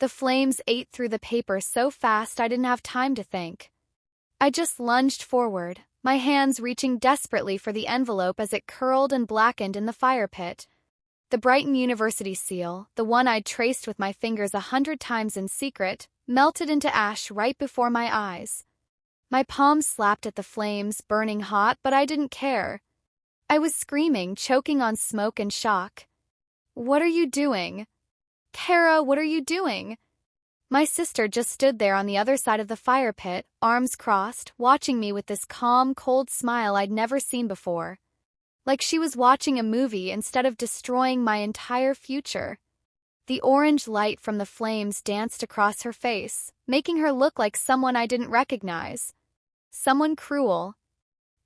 The flames ate through the paper so fast I didn't have time to think. I just lunged forward, my hands reaching desperately for the envelope as it curled and blackened in the fire pit. The Brighton University seal, the one I'd traced with my fingers 100 times in secret, melted into ash right before my eyes. My palms slapped at the flames, burning hot, but I didn't care. I was screaming, choking on smoke and shock. "What are you doing? Kara, what are you doing?" My sister just stood there on the other side of the fire pit, arms crossed, watching me with this calm, cold smile I'd never seen before. Like she was watching a movie instead of destroying my entire future. The orange light from the flames danced across her face, making her look like someone I didn't recognize. Someone cruel.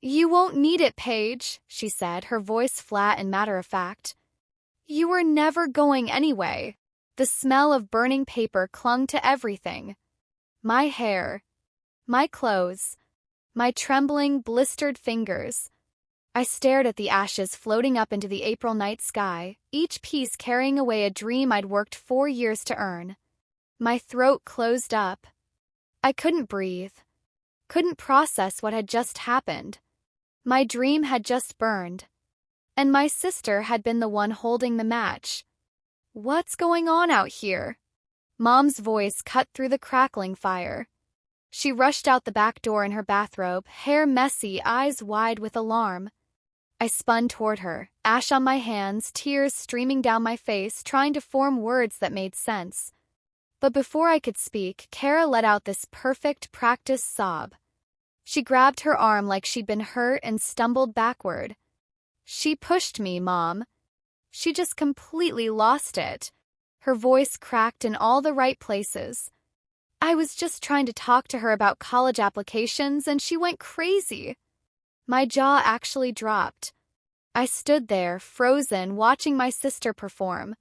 "You won't need it, Paige," she said, her voice flat and matter-of-fact. "You were never going anyway." The smell of burning paper clung to everything. My hair. My clothes. My trembling, blistered fingers. I stared at the ashes floating up into the April night sky, each piece carrying away a dream I'd worked 4 years to earn. My throat closed up. I couldn't breathe. Couldn't process what had just happened. My dream had just burned. And my sister had been the one holding the match. "What's going on out here?" Mom's voice cut through the crackling fire. She rushed out the back door in her bathrobe, hair messy, eyes wide with alarm. I spun toward her, ash on my hands, tears streaming down my face, trying to form words that made sense. But before I could speak, Kara let out this perfect, practiced sob. She grabbed her arm like she'd been hurt and stumbled backward. "She pushed me, Mom." She just completely lost it. Her voice cracked in all the right places. I was just trying to talk to her about college applications and she went crazy. My jaw actually dropped. I stood there, frozen, watching my sister perform.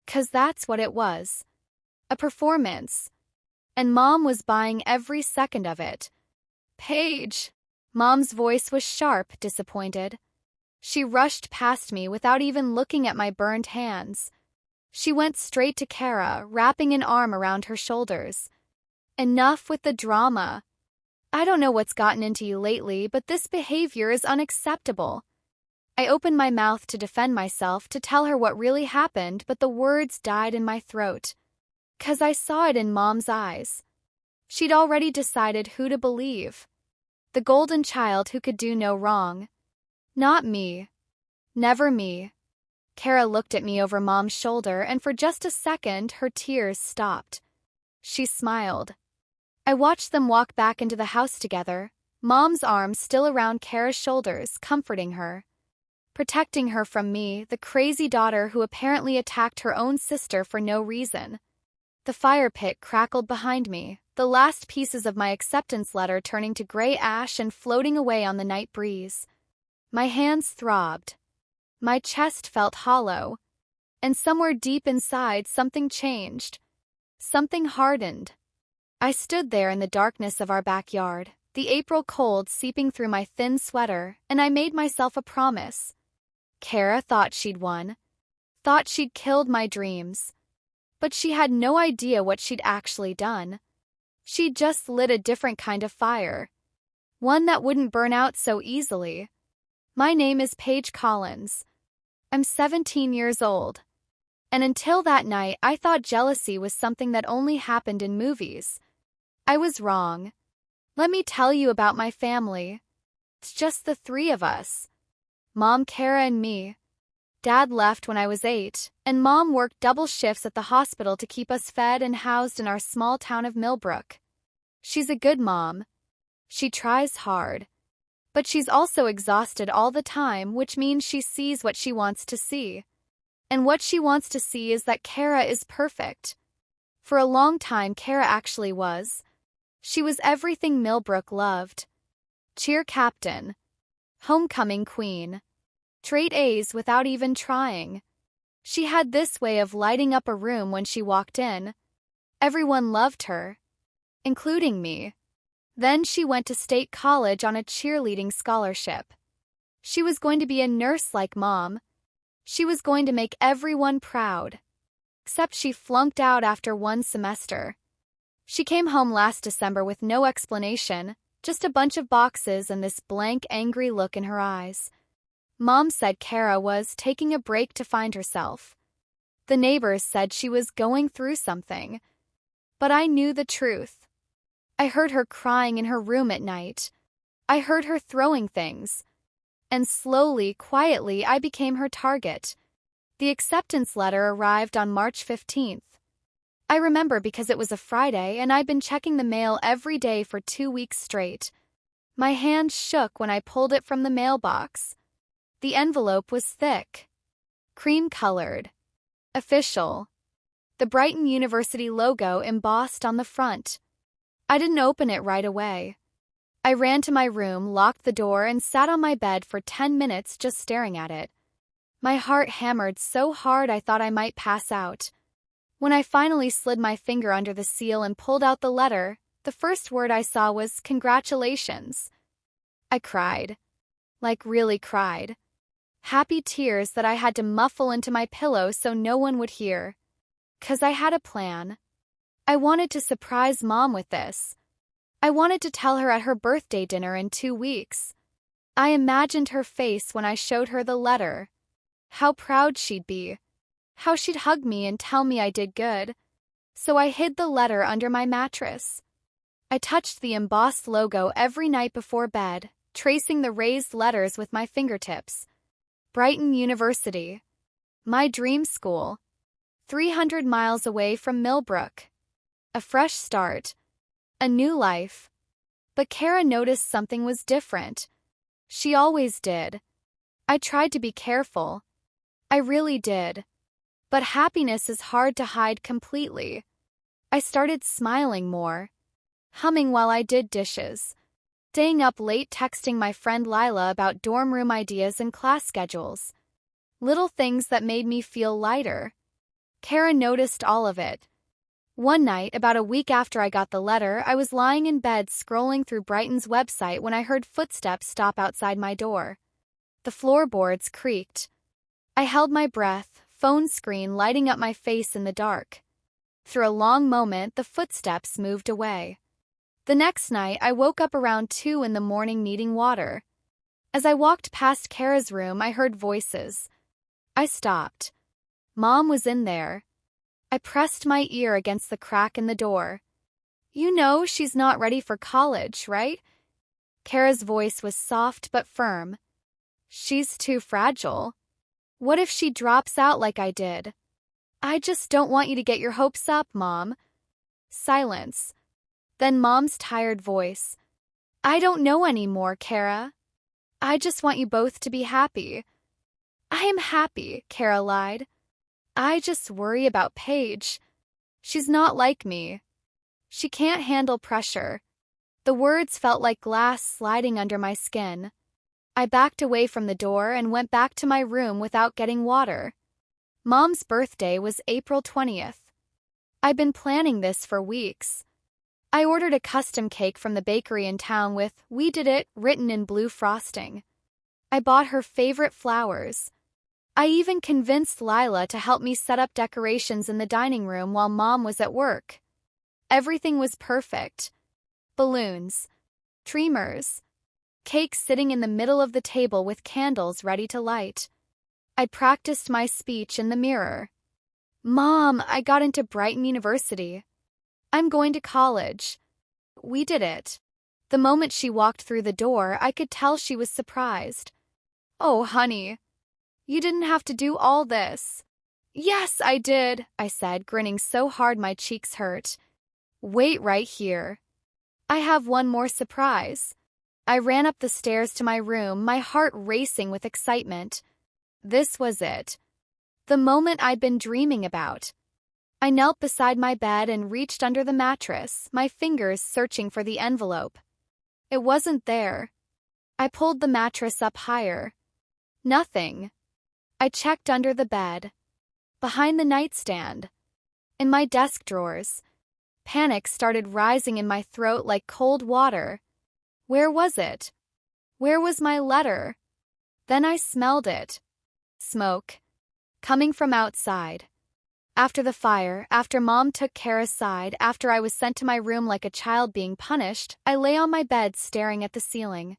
'Cause that's what it was. A performance. And Mom was buying every second of it. "Paige." Mom's voice was sharp, disappointed. She rushed past me without even looking at my burned hands. She went straight to Kara, wrapping an arm around her shoulders. "Enough with the drama. I don't know what's gotten into you lately, but this behavior is unacceptable." I opened my mouth to defend myself, to tell her what really happened, but the words died in my throat. 'Cause I saw it in Mom's eyes. She'd already decided who to believe. The golden child who could do no wrong. Not me. Never me. Kara looked at me over Mom's shoulder, and for just a second, her tears stopped. She smiled. I watched them walk back into the house together, Mom's arms still around Kara's shoulders, comforting her. Protecting her from me, the crazy daughter who apparently attacked her own sister for no reason. The fire pit crackled behind me, the last pieces of my acceptance letter turning to gray ash and floating away on the night breeze. My hands throbbed. My chest felt hollow. And somewhere deep inside, something changed. Something hardened. I stood there in the darkness of our backyard, the April cold seeping through my thin sweater, and I made myself a promise. Kara thought she'd won. Thought she'd killed my dreams. But she had no idea what she'd actually done. She'd just lit a different kind of fire. One that wouldn't burn out so easily. My name is Paige Collins. I'm 17 years old. And until that night, I thought jealousy was something that only happened in movies. I was wrong. Let me tell you about my family. It's just the 3 of us. Mom, Kara, and me. Dad left when I was 8, and Mom worked double shifts at the hospital to keep us fed and housed in our small town of Millbrook. She's a good mom. She tries hard. But she's also exhausted all the time, which means she sees what she wants to see. And what she wants to see is that Kara is perfect. For a long time, Kara actually was. She was everything Millbrook loved. Cheer captain. Homecoming queen. Straight A's without even trying. She had this way of lighting up a room when she walked in. Everyone loved her. Including me. Then she went to state college on a cheerleading scholarship. She was going to be a nurse like Mom. She was going to make everyone proud. except she flunked out after one semester. She came home last December with no explanation, just a bunch of boxes and this blank, angry look in her eyes. Mom said Kara was taking a break to find herself. The neighbors said she was going through something. But I knew the truth. I heard her crying in her room at night. I heard her throwing things. And slowly, quietly, I became her target. The acceptance letter arrived on March 15th. I remember because it was a Friday and I'd been checking the mail every day for 2 weeks straight. My hand shook when I pulled it from the mailbox. The envelope was thick, cream-colored, official. The Brighton University logo embossed on the front. I didn't open it right away. I ran to my room, locked the door, and sat on my bed for 10 minutes just staring at it. My heart hammered so hard I thought I might pass out. When I finally slid my finger under the seal and pulled out the letter, the first word I saw was congratulations. I cried. Like really cried. Happy tears that I had to muffle into my pillow so no one would hear. 'Cause I had a plan. I wanted to surprise Mom with this. I wanted to tell her at her birthday dinner in 2 weeks. I imagined her face when I showed her the letter. How proud she'd be. How she'd hug me and tell me I did good. So I hid the letter under my mattress. I touched the embossed logo every night before bed, tracing the raised letters with my fingertips. Brighton University. My dream school. 300 miles away from Millbrook. A fresh start. A new life. But Kara noticed something was different. She always did. I tried to be careful. I really did. But happiness is hard to hide completely. I started smiling more, humming while I did dishes, staying up late texting my friend Lila about dorm room ideas and class schedules. Little things that made me feel lighter. Kara noticed all of it. One night, about a week after I got the letter, I was lying in bed scrolling through Brighton's website when I heard footsteps stop outside my door. The floorboards creaked. I held my breath, phone screen lighting up my face in the dark. Through a long moment, the footsteps moved away. The next night, I woke up around 2 in the morning needing water. As I walked past Kara's room, I heard voices. I stopped. Mom was in there. I pressed my ear against the crack in the door. You know she's not ready for college, right? Kara's voice was soft but firm. She's too fragile. What if she drops out like I did? I just don't want you to get your hopes up, Mom. Silence. Then Mom's tired voice. I don't know anymore, Kara. I just want you both to be happy. I am happy, Kara lied. I just worry about Paige. She's not like me. She can't handle pressure. The words felt like glass sliding under my skin. I backed away from the door and went back to my room without getting water. Mom's birthday was April 20th. I'd been planning this for weeks. I ordered a custom cake from the bakery in town with "We Did It" written in blue frosting. I bought her favorite flowers. I even convinced Lila to help me set up decorations in the dining room while Mom was at work. Everything was perfect. Balloons, streamers, cake sitting in the middle of the table with candles ready to light. I practiced my speech in the mirror. Mom, I got into Brighton University. I'm going to college. We did it. The moment she walked through the door, I could tell she was surprised. Oh, honey. You didn't have to do all this. Yes, I did, I said, grinning so hard my cheeks hurt. Wait right here. I have one more surprise. I ran up the stairs to my room, my heart racing with excitement. This was it. The moment I'd been dreaming about. I knelt beside my bed and reached under the mattress, my fingers searching for the envelope. It wasn't there. I pulled the mattress up higher. Nothing. I checked under the bed, behind the nightstand, in my desk drawers. Panic started rising in my throat like cold water. Where was it? Where was my letter? Then I smelled it. Smoke. Coming from outside. After the fire, after Mom took Kara's side, after I was sent to my room like a child being punished, I lay on my bed staring at the ceiling.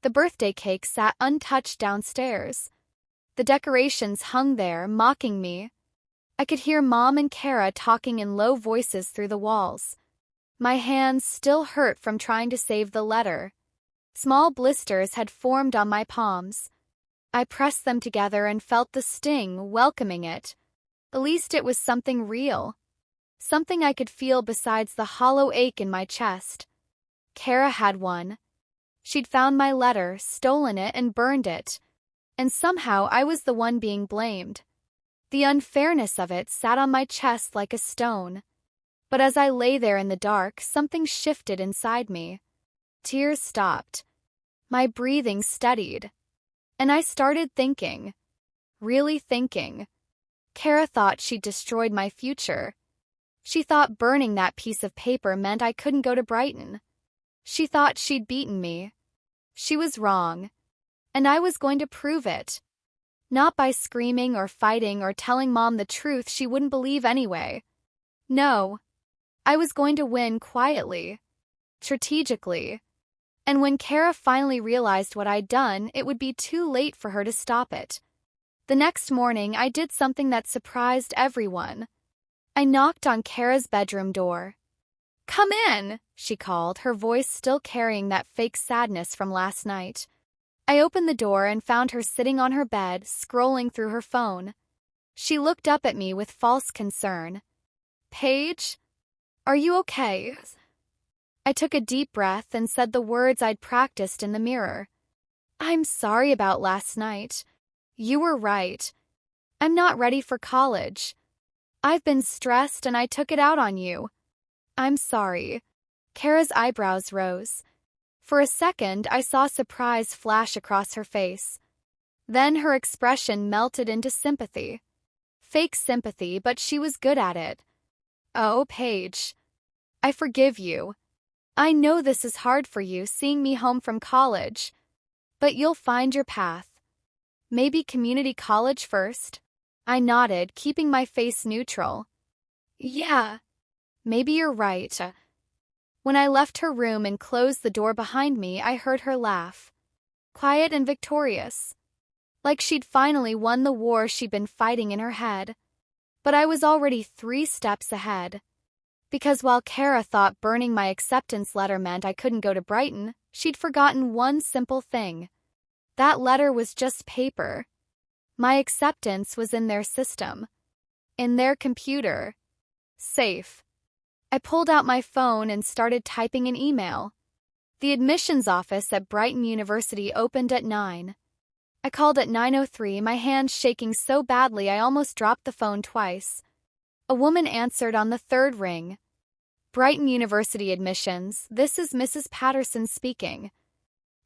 The birthday cake sat untouched downstairs. The decorations hung there, mocking me. I could hear Mom and Kara talking in low voices through the walls. My hands still hurt from trying to save the letter. Small blisters had formed on my palms. I pressed them together and felt the sting, welcoming it. At least it was something real. Something I could feel besides the hollow ache in my chest. Kara had one. She'd found my letter, stolen it, and burned it. And somehow I was the one being blamed. The unfairness of it sat on my chest like a stone. But as I lay there in the dark, something shifted inside me. Tears stopped. My breathing steadied. And I started thinking. Really thinking. Kara thought she'd destroyed my future. She thought burning that piece of paper meant I couldn't go to Brighton. She thought she'd beaten me. She was wrong. And I was going to prove it. Not by screaming or fighting or telling Mom the truth she wouldn't believe anyway. No. I was going to win quietly. Strategically. And when Kara finally realized what I'd done, it would be too late for her to stop it. The next morning, I did something that surprised everyone. I knocked on Kara's bedroom door. "Come in," she called, her voice still carrying that fake sadness from last night. I opened the door and found her sitting on her bed, scrolling through her phone. She looked up at me with false concern. "Paige, are you okay?" I took a deep breath and said the words I'd practiced in the mirror. "I'm sorry about last night. You were right. I'm not ready for college. I've been stressed and I took it out on you. I'm sorry." Kara's eyebrows rose. For a second, I saw surprise flash across her face. Then her expression melted into sympathy. Fake sympathy, but she was good at it. "Oh, Paige. I forgive you. I know this is hard for you, seeing me home from college. But you'll find your path. Maybe community college first?" I nodded, keeping my face neutral. "Yeah. Maybe you're right." When I left her room and closed the door behind me, I heard her laugh. Quiet and victorious. Like she'd finally won the war she'd been fighting in her head. But I was already 3 steps ahead. Because while Kara thought burning my acceptance letter meant I couldn't go to Brighton, she'd forgotten one simple thing. That letter was just paper. My acceptance was in their system. In their computer. Safe. I pulled out my phone and started typing an email. The admissions office at Brighton University opened at 9. I called at 9:03, my hands shaking so badly I almost dropped the phone twice. A woman answered on the 3rd ring. "Brighton University admissions, this is Mrs. Patterson speaking."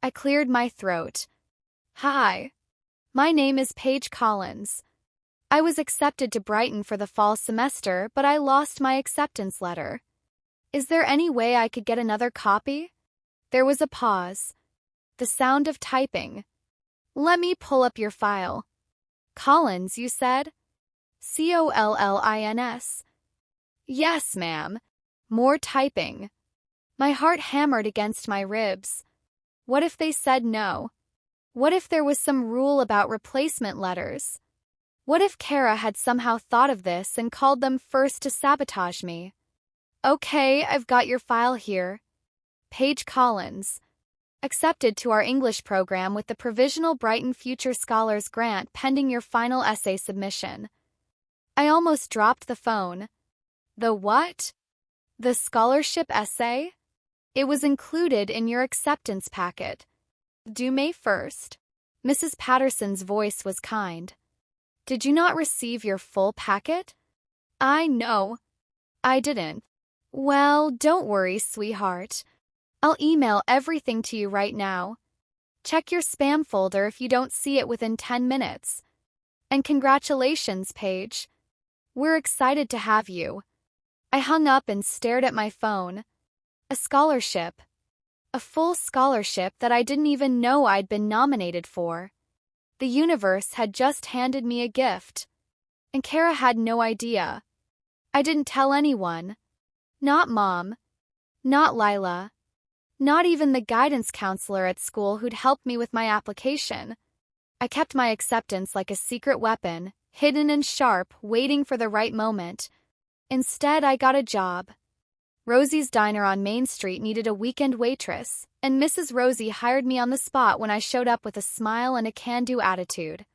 I cleared my throat. "Hi. My name is Paige Collins. I was accepted to Brighton for the fall semester, but I lost my acceptance letter. Is there any way I could get another copy?" There was a pause. The sound of typing. "Let me pull up your file." "Collins, you said?" "Collins. "Yes, ma'am." More typing. My heart hammered against my ribs. What if they said no? What if there was some rule about replacement letters? What if Kara had somehow thought of this and called them first to sabotage me? "Okay, I've got your file here. Paige Collins. Accepted to our English program with the Provisional Brighton Future Scholars Grant pending your final essay submission." I almost dropped the phone. The what? The scholarship essay? It was included in your acceptance packet. Due May 1st. Mrs. Patterson's voice was kind. "Did you not receive your full packet?" "I know. I didn't." "Well, don't worry, sweetheart. I'll email everything to you right now. Check your spam folder if you don't see it within 10 minutes. And congratulations, Paige. We're excited to have you." I hung up and stared at my phone. A scholarship. A full scholarship that I didn't even know I'd been nominated for. The universe had just handed me a gift. And Kara had no idea. I didn't tell anyone. Not Mom. Not Lila. Not even the guidance counselor at school who'd helped me with my application. I kept my acceptance like a secret weapon, hidden and sharp, waiting for the right moment. Instead, I got a job. Rosie's Diner on Main Street needed a weekend waitress, and Mrs. Rosie hired me on the spot when I showed up with a smile and a can-do attitude.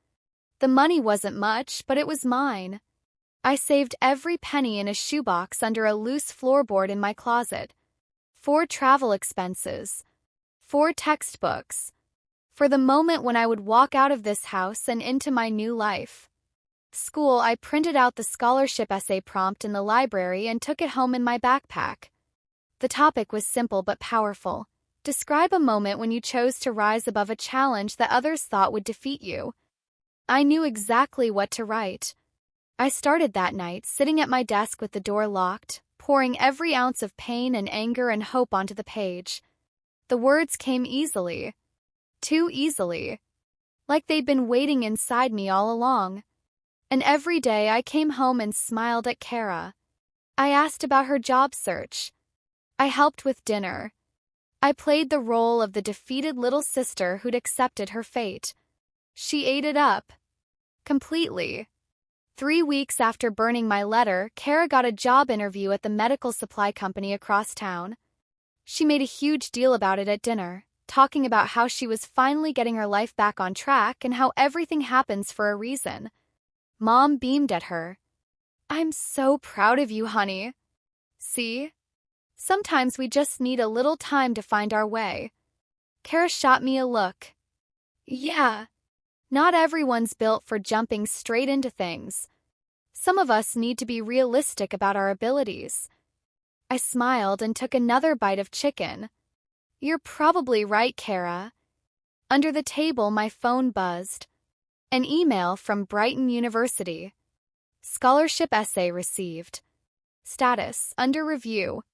The money wasn't much, but it was mine. I saved every penny in a shoebox under a loose floorboard in my closet. 4 travel expenses. 4 textbooks. For the moment when I would walk out of this house and into my new life. School, I printed out the scholarship essay prompt in the library and took it home in my backpack. The topic was simple but powerful. Describe a moment when you chose to rise above a challenge that others thought would defeat you. I knew exactly what to write. I started that night, sitting at my desk with the door locked, pouring every ounce of pain and anger and hope onto the page. The words came easily. Too easily. Like they'd been waiting inside me all along. And every day I came home and smiled at Kara. I asked about her job search. I helped with dinner. I played the role of the defeated little sister who'd accepted her fate. She ate it up. Completely. 3 weeks after burning my letter, Kara got a job interview at the medical supply company across town. She made a huge deal about it at dinner, talking about how she was finally getting her life back on track and how everything happens for a reason. Mom beamed at her. I'm so proud of you, honey. See? Sometimes we just need a little time to find our way. Kara shot me a look. Yeah. Not everyone's built for jumping straight into things. Some of us need to be realistic about our abilities. I smiled and took another bite of chicken. You're probably right, Kara. Under the table, my phone buzzed. An email from Brighton University. Scholarship essay received. Status, under review.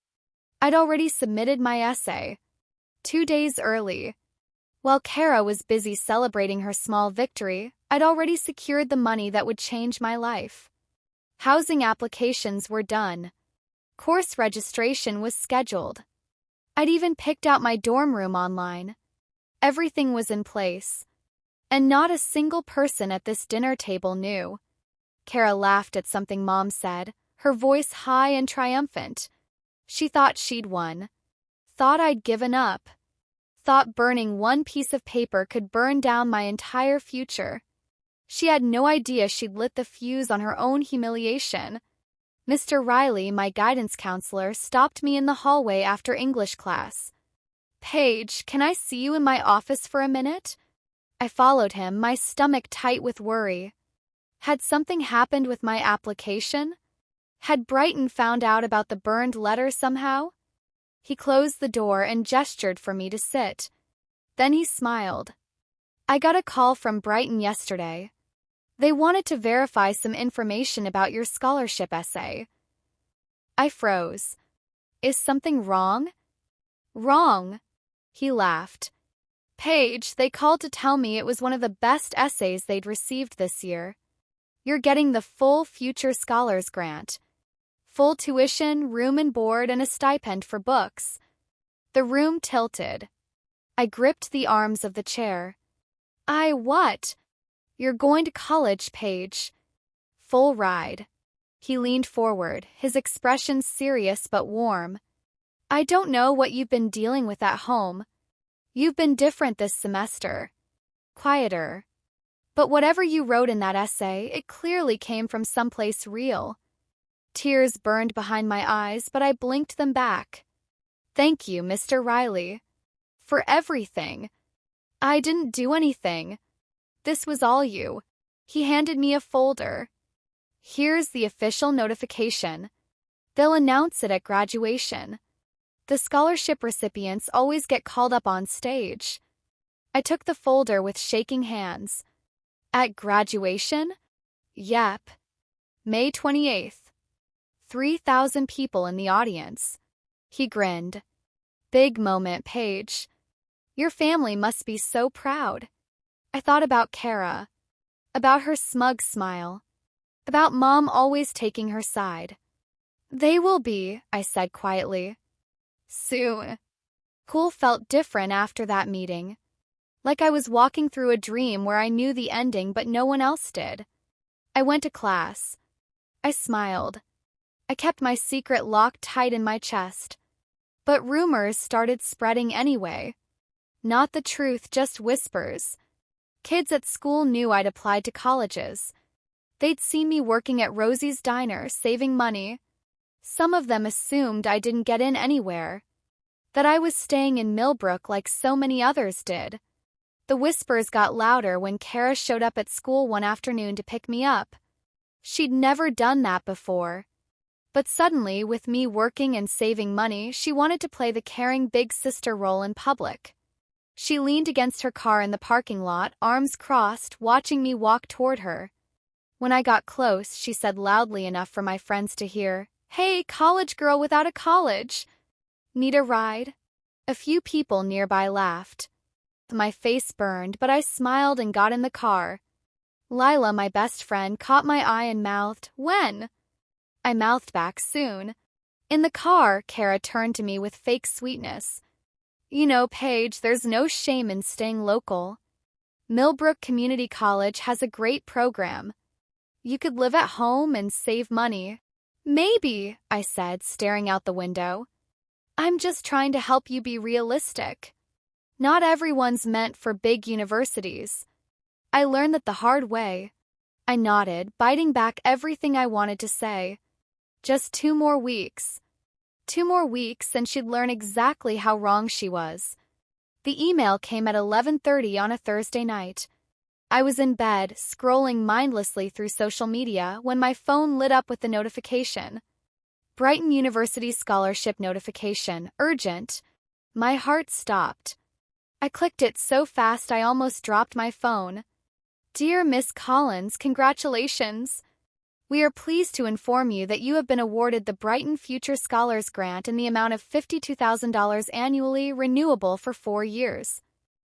I'd already submitted my essay. 2 days early. While Kara was busy celebrating her small victory, I'd already secured the money that would change my life. Housing applications were done. Course registration was scheduled. I'd even picked out my dorm room online. Everything was in place. And not a single person at this dinner table knew. Kara laughed at something Mom said, her voice high and triumphant. She thought she'd won. Thought I'd given up. Thought burning one piece of paper could burn down my entire future. She had no idea she'd lit the fuse on her own humiliation. Mr. Riley, my guidance counselor, stopped me in the hallway after English class. Paige, can I see you in my office for a minute? I followed him, my stomach tight with worry. Had something happened with my application? Had Brighton found out about the burned letter somehow? He closed the door and gestured for me to sit. Then he smiled. I got a call from Brighton yesterday. They wanted to verify some information about your scholarship essay. I froze. Is something wrong? Wrong. He laughed. Paige, they called to tell me it was one of the best essays they'd received this year. You're getting the full Future Scholars Grant. Full tuition, room and board, and a stipend for books. The room tilted. I gripped the arms of the chair. What? You're going to college, Paige. Full ride. He leaned forward, his expression serious but warm. I don't know what you've been dealing with at home. You've been different this semester. Quieter. But whatever you wrote in that essay, it clearly came from someplace real. Tears burned behind my eyes, but I blinked them back. Thank you, Mr. Riley. For everything. I didn't do anything. This was all you. He handed me a folder. Here's the official notification. They'll announce it at graduation. The scholarship recipients always get called up on stage. I took the folder with shaking hands. At graduation? Yep. May 28th. 3,000 people in the audience. He grinned. Big moment, Paige. Your family must be so proud. I thought about Kara. About her smug smile. About Mom always taking her side. They will be, I said quietly. Soon. School felt different after that meeting. Like I was walking through a dream where I knew the ending but no one else did. I went to class. I smiled. I kept my secret locked tight in my chest. But rumors started spreading anyway. Not the truth, just whispers. Kids at school knew I'd applied to colleges. They'd seen me working at Rosie's Diner, saving money. Some of them assumed I didn't get in anywhere. That I was staying in Millbrook like so many others did. The whispers got louder when Kara showed up at school one afternoon to pick me up. She'd never done that before. But suddenly, with me working and saving money, she wanted to play the caring big sister role in public. She leaned against her car in the parking lot, arms crossed, watching me walk toward her. When I got close, she said loudly enough for my friends to hear, "Hey, college girl without a college. Need a ride?" A few people nearby laughed. My face burned, but I smiled and got in the car. Lila, my best friend, caught my eye and mouthed, "When?" I mouthed back, "Soon." In the car, Kara turned to me with fake sweetness. "You know, Paige, there's no shame in staying local. Millbrook Community College has a great program. You could live at home and save money." "Maybe," I said, staring out the window. "I'm just trying to help you be realistic. Not everyone's meant for big universities. I learned that the hard way." I nodded, biting back everything I wanted to say. Just 2 more weeks. 2 more weeks and she'd learn exactly how wrong she was. The email came at 11:30 on a Thursday night. I was in bed, scrolling mindlessly through social media, when my phone lit up with the notification. Brighton University Scholarship Notification, urgent. My heart stopped. I clicked it so fast I almost dropped my phone. "Dear Miss Collins, congratulations. We are pleased to inform you that you have been awarded the Brighton Future Scholars Grant in the amount of $52,000 annually, renewable for 4 years.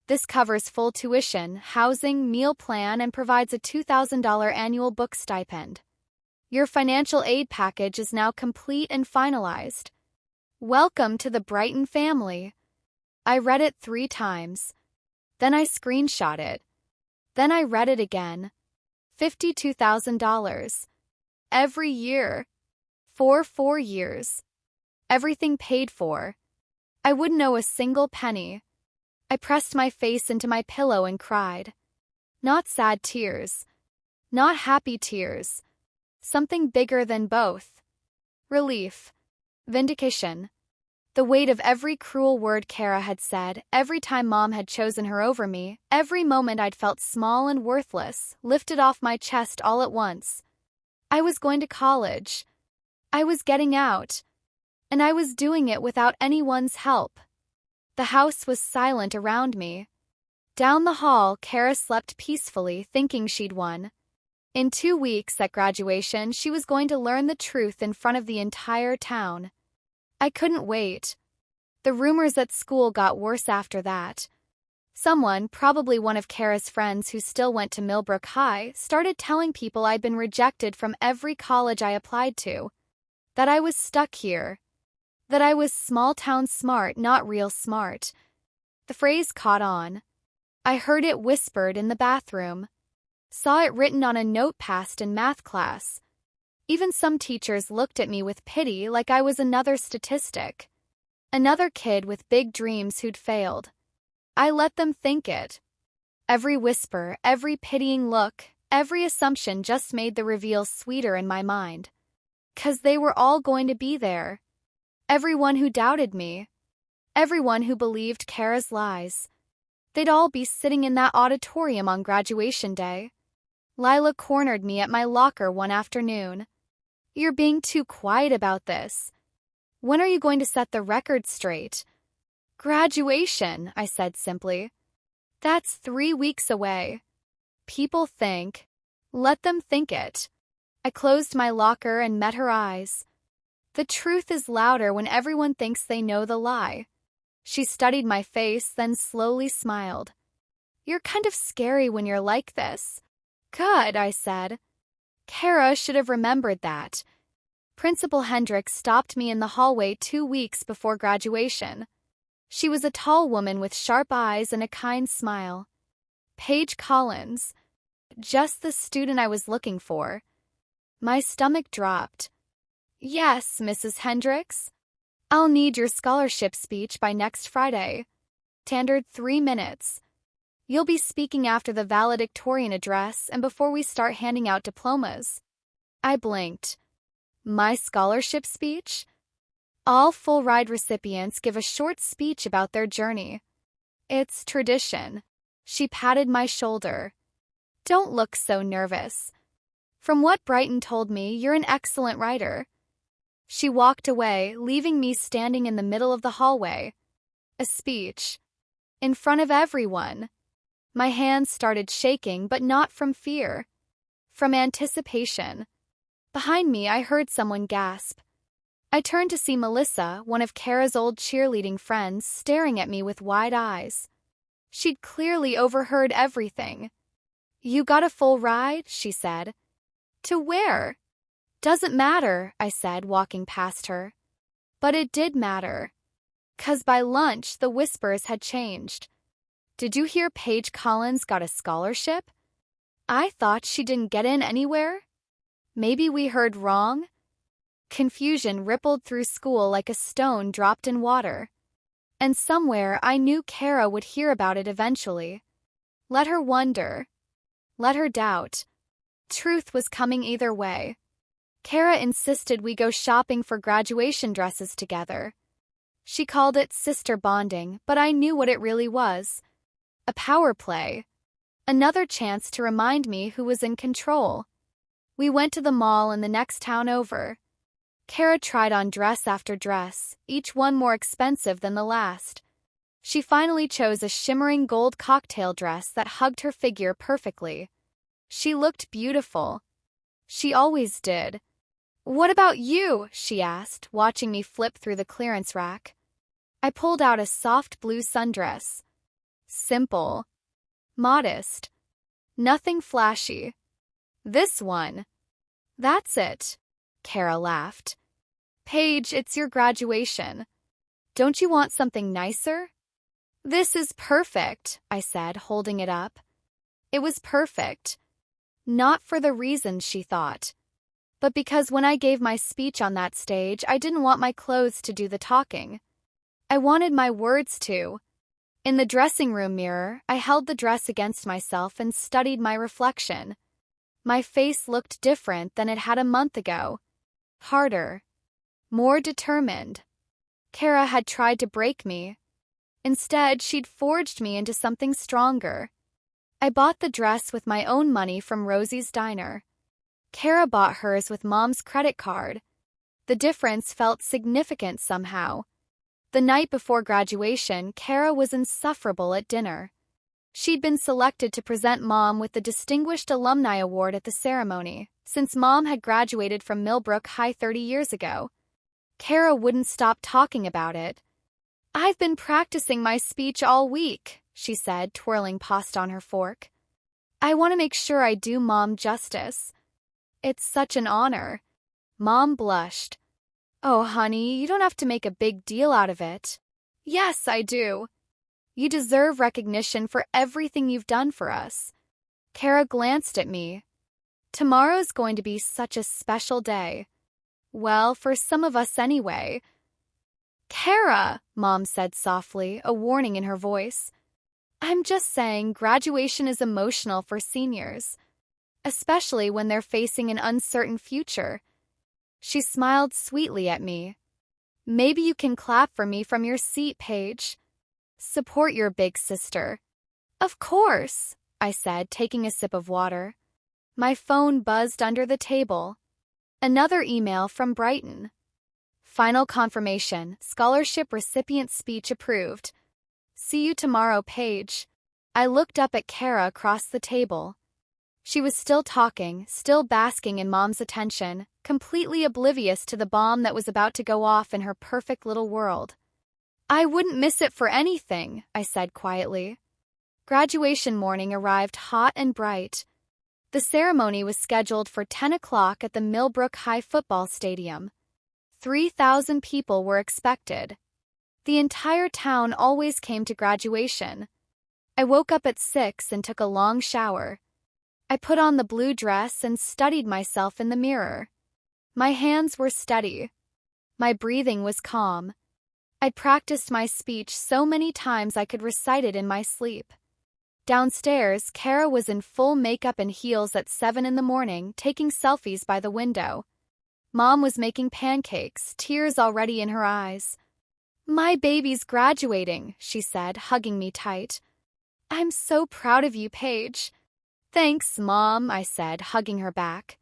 This covers full tuition, housing, meal plan, and provides a $2,000 annual book stipend. Your financial aid package is now complete and finalized. Welcome to the Brighton family." I read it 3 times. Then I screenshot it. Then I read it again. $52,000. Every year. For 4 years. Everything paid for. I wouldn't owe a single penny. I pressed my face into my pillow and cried. Not sad tears. Not happy tears. Something bigger than both. Relief. Vindication. The weight of every cruel word Kara had said, every time Mom had chosen her over me, every moment I'd felt small and worthless, lifted off my chest all at once. I was going to college. I was getting out. And I was doing it without anyone's help. The house was silent around me. Down the hall, Kara slept peacefully, thinking she'd won. In 2 weeks at graduation, she was going to learn the truth in front of the entire town. I couldn't wait. The rumors at school got worse after that. Someone, probably one of Kara's friends who still went to Millbrook High, started telling people I'd been rejected from every college I applied to. That I was stuck here. That I was small-town smart, not real smart. The phrase caught on. I heard it whispered in the bathroom. Saw it written on a note passed in math class. Even some teachers looked at me with pity, like I was another statistic. Another kid with big dreams who'd failed. I let them think it. Every whisper, every pitying look, every assumption just made the reveal sweeter in my mind. 'Cause they were all going to be there. Everyone who doubted me. Everyone who believed Kara's lies. They'd all be sitting in that auditorium on graduation day. Lila cornered me at my locker one afternoon. "You're being too quiet about this. When are you going to set the record straight?" "Graduation," I said simply. "That's 3 weeks away. People think. Let them think it." I closed my locker and met her eyes. The truth is louder when everyone thinks they know the lie. She studied my face, then slowly smiled. "You're kind of scary when you're like this." "Good," I said. Kara should have remembered that. Principal Hendricks stopped me in the hallway 2 weeks before graduation. She was a tall woman with sharp eyes and a kind smile. Paige Collins. Just the student I was looking for. My stomach dropped. Yes, Mrs. Hendricks. I'll need your scholarship speech by next Friday. Standard 3 minutes. You'll be speaking after the valedictorian address and before we start handing out diplomas. I blinked. My scholarship speech? All full ride recipients give a short speech about their journey. It's tradition. She patted my shoulder. Don't look so nervous. From what Brighton told me, you're an excellent writer. She walked away, leaving me standing in the middle of the hallway. A speech. In front of everyone. My hands started shaking, but not from fear. From anticipation. Behind me, I heard someone gasp. I turned to see Melissa, one of Kara's old cheerleading friends, staring at me with wide eyes. She'd clearly overheard everything. You got a full ride? She said. To where? Doesn't matter, I said, walking past her. But it did matter. 'Cause by lunch, the whispers had changed. Did you hear Paige Collins got a scholarship? I thought she didn't get in anywhere. Maybe we heard wrong? Confusion rippled through school like a stone dropped in water. And somewhere I knew Kara would hear about it eventually. Let her wonder. Let her doubt. Truth was coming either way. Kara insisted we go shopping for graduation dresses together. She called it sister bonding, but I knew what it really was. A power play. Another chance to remind me who was in control. We went to the mall in the next town over. Kara tried on dress after dress, each one more expensive than the last. She finally chose a shimmering gold cocktail dress that hugged her figure perfectly. She looked beautiful. She always did. What about you? She asked, watching me flip through the clearance rack. I pulled out a soft blue sundress. Simple. Modest. Nothing flashy. This one. That's it. Kara laughed. Paige, it's your graduation. Don't you want something nicer? This is perfect, I said, holding it up. It was perfect. Not for the reasons she thought. But because when I gave my speech on that stage, I didn't want my clothes to do the talking. I wanted my words to. In the dressing room mirror, I held the dress against myself and studied my reflection. My face looked different than it had a month ago. Harder. More determined. Kara had tried to break me. Instead, she'd forged me into something stronger. I bought the dress with my own money from Rosie's diner. Kara bought hers with Mom's credit card. The difference felt significant somehow. The night before graduation, Kara was insufferable at dinner. She'd been selected to present Mom with the Distinguished Alumni Award at the ceremony, since Mom had graduated from Millbrook High 30 years ago. Kara wouldn't stop talking about it. I've been practicing my speech all week, she said, twirling pasta on her fork. I want to make sure I do Mom justice. It's such an honor. Mom blushed. Oh, honey, you don't have to make a big deal out of it. Yes, I do. You deserve recognition for everything you've done for us. Kara glanced at me. Tomorrow's going to be such a special day. Well, for some of us anyway. Kara, Mom said softly, a warning in her voice. I'm just saying graduation is emotional for seniors, especially when they're facing an uncertain future. She smiled sweetly at me. Maybe you can clap for me from your seat, Paige. Support your big sister. Of course, I said, taking a sip of water. My phone buzzed under the table. Another email from Brighton. Final confirmation, scholarship recipient speech approved. See you tomorrow, Paige. I looked up at Kara across the table. She was still talking, still basking in Mom's attention, completely oblivious to the bomb that was about to go off in her perfect little world. I wouldn't miss it for anything, I said quietly. Graduation morning arrived hot and bright. The ceremony was scheduled for 10 o'clock at the Millbrook High Football Stadium. 3,000 people were expected. The entire town always came to graduation. I woke up at 6 and took a long shower. I put on the blue dress and studied myself in the mirror. My hands were steady. My breathing was calm. I'd practiced my speech so many times I could recite it in my sleep. Downstairs, Kara was in full makeup and heels at 7 in the morning, taking selfies by the window. Mom was making pancakes, tears already in her eyes. "My baby's graduating," she said, hugging me tight. "I'm so proud of you, Paige." "Thanks, Mom," I said, hugging her back.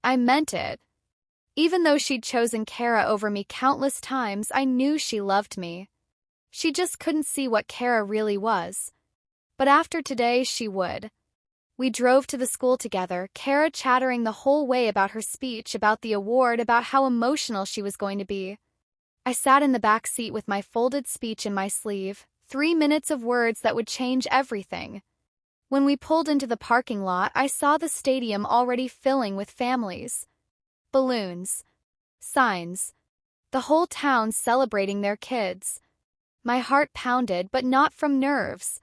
I meant it. Even though she'd chosen Kara over me countless times, I knew she loved me. She just couldn't see what Kara really was. But after today, she would. We drove to the school together, Kara chattering the whole way about her speech, about the award, about how emotional she was going to be. I sat in the back seat with my folded speech in my sleeve, 3 minutes of words that would change everything. When we pulled into the parking lot, I saw the stadium already filling with families. Balloons. Signs. The whole town celebrating their kids. My heart pounded, but not from nerves.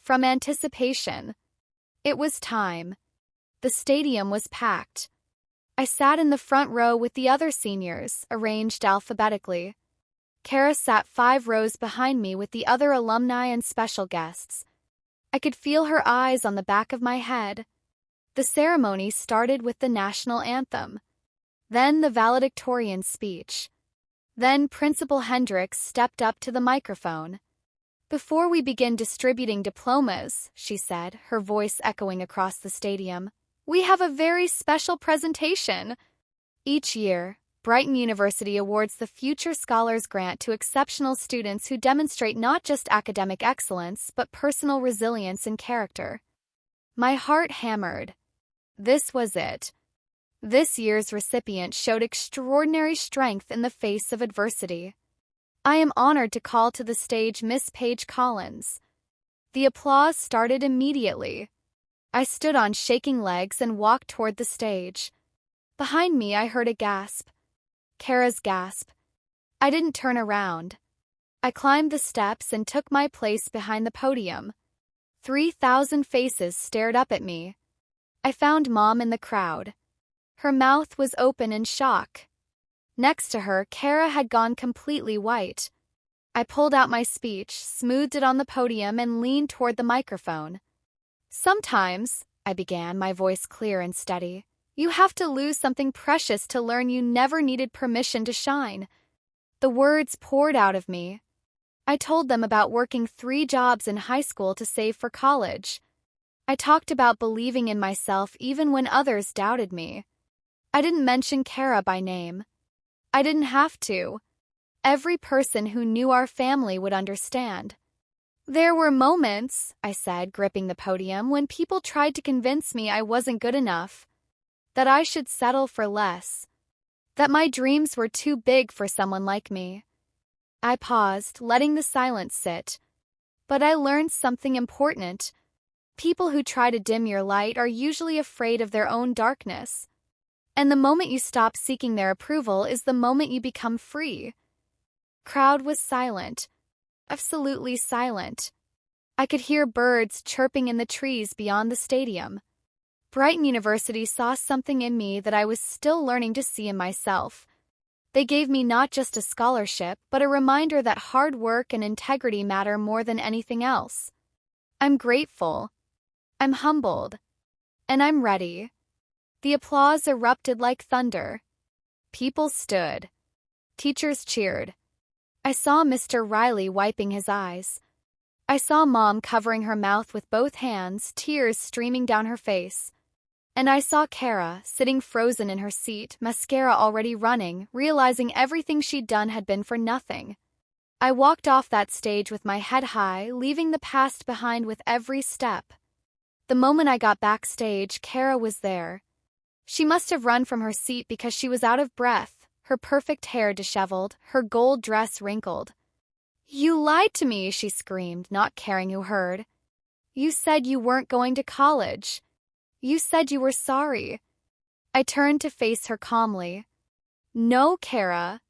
From anticipation. It was time. The stadium was packed. I sat in the front row with the other seniors, arranged alphabetically. Kara sat 5 rows behind me with the other alumni and special guests. I could feel her eyes on the back of my head. The ceremony started with the national anthem. Then the valedictorian speech. Then Principal Hendricks stepped up to the microphone. "Before we begin distributing diplomas," she said, her voice echoing across the stadium, "we have a very special presentation." Each year, Brighton University awards the Future Scholars Grant to exceptional students who demonstrate not just academic excellence but personal resilience and character. My heart hammered. This was it. This year's recipient showed extraordinary strength in the face of adversity. I am honored to call to the stage Miss Paige Collins. The applause started immediately. I stood on shaking legs and walked toward the stage. Behind me, I heard a gasp. Kara's gasp. I didn't turn around. I climbed the steps and took my place behind the podium. 3,000 faces stared up at me. I found Mom in the crowd. Her mouth was open in shock. Next to her, Kara had gone completely white. I pulled out my speech, smoothed it on the podium, and leaned toward the microphone. "Sometimes," I began, my voice clear and steady, "you have to lose something precious to learn you never needed permission to shine." The words poured out of me. I told them about working 3 jobs in high school to save for college. I talked about believing in myself even when others doubted me. I didn't mention Kara by name. I didn't have to. Every person who knew our family would understand. "There were moments," I said, gripping the podium, "when people tried to convince me I wasn't good enough, that I should settle for less, that my dreams were too big for someone like me." I paused, letting the silence sit. But I learned something important. People who try to dim your light are usually afraid of their own darkness. And the moment you stop seeking their approval is the moment you become free. Crowd was silent. Absolutely silent. I could hear birds chirping in the trees beyond the stadium. Brighton University saw something in me that I was still learning to see in myself. They gave me not just a scholarship, but a reminder that hard work and integrity matter more than anything else. I'm grateful. I'm humbled. And I'm ready. The applause erupted like thunder. People stood. Teachers cheered. I saw Mr. Riley wiping his eyes. I saw Mom covering her mouth with both hands, tears streaming down her face. And I saw Kara, sitting frozen in her seat, mascara already running, realizing everything she'd done had been for nothing. I walked off that stage with my head high, leaving the past behind with every step. The moment I got backstage, Kara was there. She must have run from her seat because she was out of breath, her perfect hair disheveled, her gold dress wrinkled. "You lied to me," she screamed, not caring who heard. "You said you weren't going to college. You said you were sorry. I turned to face her calmly. No, Kara.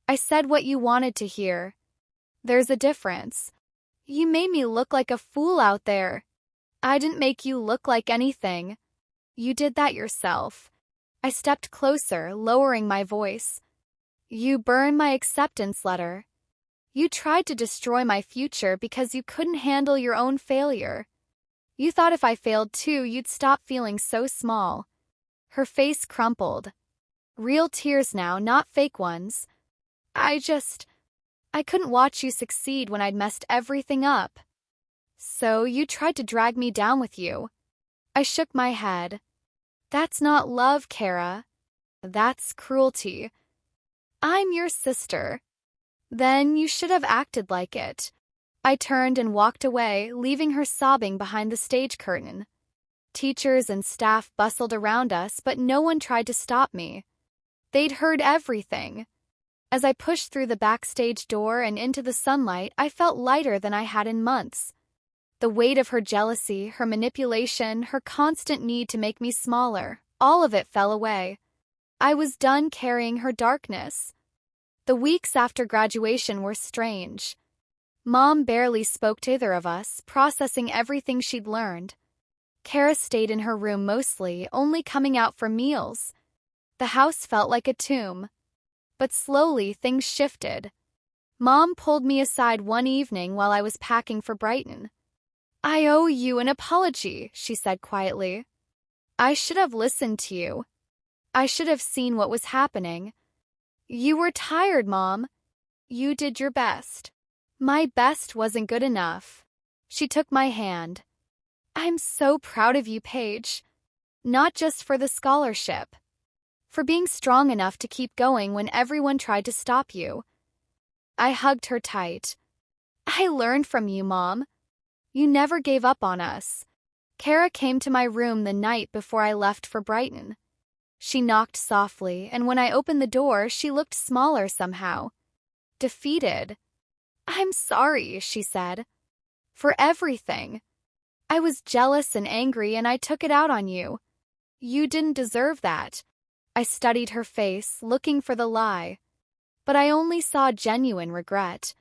I said what you wanted to hear. There's a difference. You made me look like a fool out there. I didn't make you look like anything. You did that yourself. I stepped closer, lowering my voice. You burned my acceptance letter. You tried to destroy my future because you couldn't handle your own failure. You thought if I failed too, you'd stop feeling so small. Her face crumpled. Real tears now, not fake ones. I couldn't watch you succeed when I'd messed everything up. So you tried to drag me down with you. I shook my head. That's not love, Kara. That's cruelty. I'm your sister. Then you should have acted like it. I turned and walked away, leaving her sobbing behind the stage curtain. Teachers and staff bustled around us, but no one tried to stop me. They'd heard everything. As I pushed through the backstage door and into the sunlight, I felt lighter than I had in months. The weight of her jealousy, her manipulation, her constant need to make me smaller, all of it fell away. I was done carrying her darkness. The weeks after graduation were strange. Mom barely spoke to either of us, processing everything she'd learned. Kara stayed in her room mostly, only coming out for meals. The house felt like a tomb. But slowly things shifted. Mom pulled me aside one evening while I was packing for Brighton. I owe you an apology, she said quietly. I should have listened to you. I should have seen what was happening. You were tired, Mom. You did your best. My best wasn't good enough. She took my hand. I'm so proud of you, Paige. Not just for the scholarship. For being strong enough to keep going when everyone tried to stop you. I hugged her tight. I learned from you, Mom. You never gave up on us. Kara came to my room the night before I left for Brighton. She knocked softly, and when I opened the door, she looked smaller somehow. Defeated. I'm sorry, she said. For everything. I was jealous and angry, and I took it out on you. You didn't deserve that. I studied her face, looking for the lie. But I only saw genuine regret.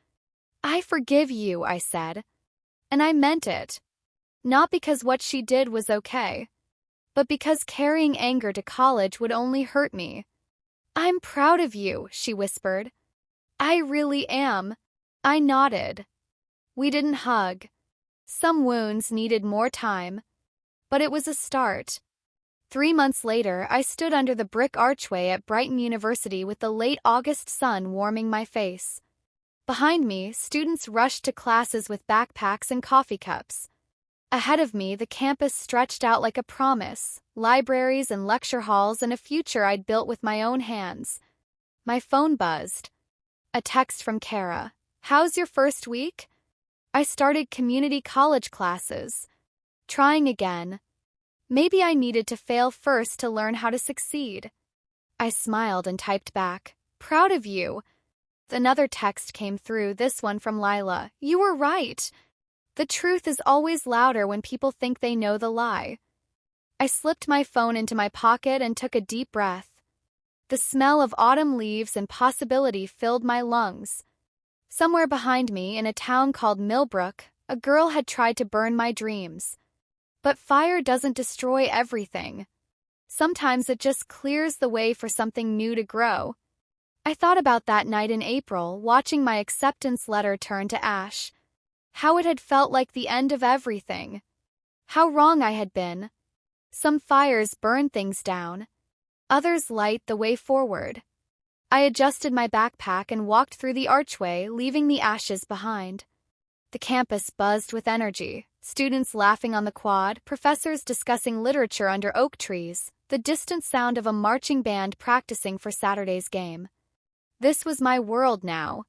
I forgive you, I said. And I meant it. Not because what she did was okay, but because carrying anger to college would only hurt me. I'm proud of you, she whispered. I really am. I nodded. We didn't hug. Some wounds needed more time. But it was a start. 3 months later, I stood under the brick archway at Brighton University with the late August sun warming my face. Behind me, students rushed to classes with backpacks and coffee cups. Ahead of me, the campus stretched out like a promise, libraries and lecture halls and a future I'd built with my own hands. My phone buzzed. A text from Kara. How's your first week? I started community college classes. Trying again. Maybe I needed to fail first to learn how to succeed. I smiled and typed back. Proud of you. Another text came through, this one from Lila. You were right. The truth is always louder when people think they know the lie. I slipped my phone into my pocket and took a deep breath. The smell of autumn leaves and possibility filled my lungs. Somewhere behind me, in a town called Millbrook, a girl had tried to burn my dreams. But fire doesn't destroy everything. Sometimes it just clears the way for something new to grow. I thought about that night in April, watching my acceptance letter turn to ash. How it had felt like the end of everything. How wrong I had been. Some fires burn things down. Others light the way forward. I adjusted my backpack and walked through the archway, leaving the ashes behind. The campus buzzed with energy, students laughing on the quad, professors discussing literature under oak trees, the distant sound of a marching band practicing for Saturday's game. This was my world now.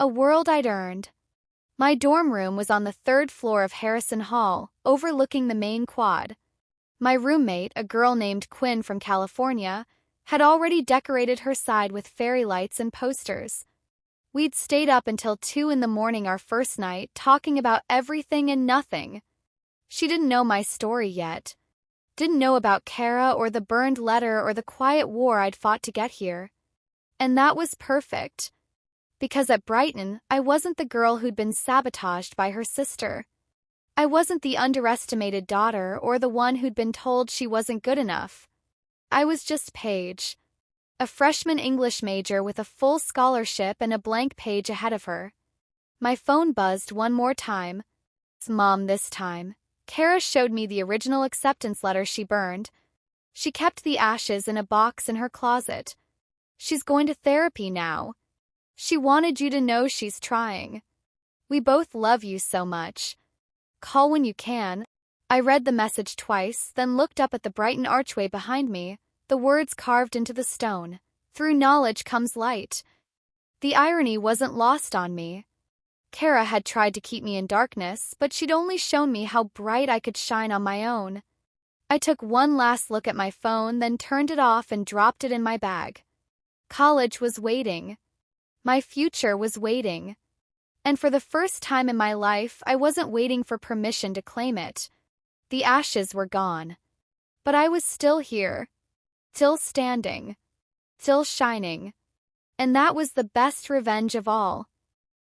A world I'd earned. My dorm room was on the 3rd floor of Harrison Hall, overlooking the main quad. My roommate, a girl named Quinn from California, had already decorated her side with fairy lights and posters. We'd stayed up until 2 in the morning our first night, talking about everything and nothing. She didn't know my story yet. Didn't know about Kara or the burned letter or the quiet war I'd fought to get here. And that was perfect. Because at Brighton, I wasn't the girl who'd been sabotaged by her sister. I wasn't the underestimated daughter or the one who'd been told she wasn't good enough. I was just Paige, a freshman English major with a full scholarship and a blank page ahead of her. My phone buzzed one more time. It's Mom this time. Kara showed me the original acceptance letter she burned. She kept the ashes in a box in her closet. She's going to therapy now. She wanted you to know she's trying. We both love you so much. Call when you can. I read the message twice, then looked up at the Brighton archway behind me, the words carved into the stone. Through knowledge comes light. The irony wasn't lost on me. Kara had tried to keep me in darkness, but she'd only shown me how bright I could shine on my own. I took one last look at my phone, then turned it off and dropped it in my bag. College was waiting. My future was waiting. And for the first time in my life, I wasn't waiting for permission to claim it. The ashes were gone. But I was still here. Still standing. Still shining. And that was the best revenge of all.